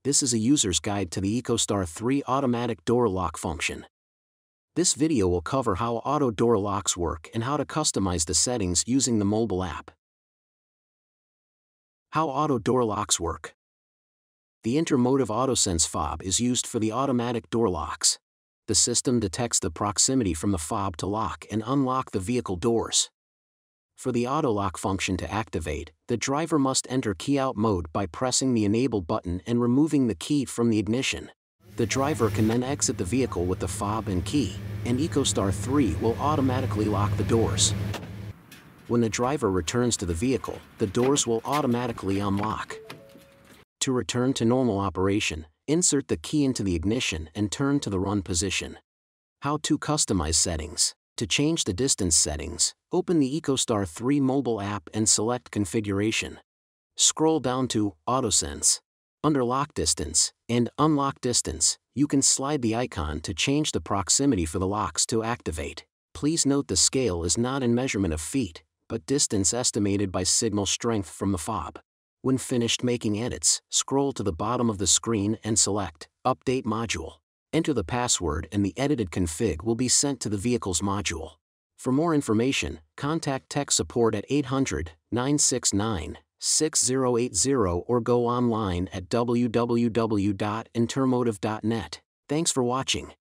This is a user's guide to the EcoStar III automatic door lock function. This video will cover how auto door locks work and how to customize the settings using the mobile app. How auto door locks work. The Intermotive AutoSense fob is used for the automatic door locks. The system detects the proximity from the fob to lock and unlock the vehicle doors. For the auto lock function to activate, the driver must enter key out mode by pressing the enable button and removing the key from the ignition. The driver can then exit the vehicle with the fob and key, and EcoStar III will automatically lock the doors. When the driver returns to the vehicle, the doors will automatically unlock. To return to normal operation, insert the key into the ignition and turn to the run position. How to customize settings. To change the distance settings, open the EcoStar III mobile app and select Configuration. Scroll down to AutoSense. Under Lock Distance and Unlock Distance, you can slide the icon to change the proximity for the locks to activate. Please note the scale is not in measurement of feet, but distance estimated by signal strength from the fob. When finished making edits, scroll to the bottom of the screen and select Update Module. Enter the password and the edited config will be sent to the vehicle's module. For more information, contact tech support at 800-969-6080 or go online at www.intermotive.net. Thanks for watching.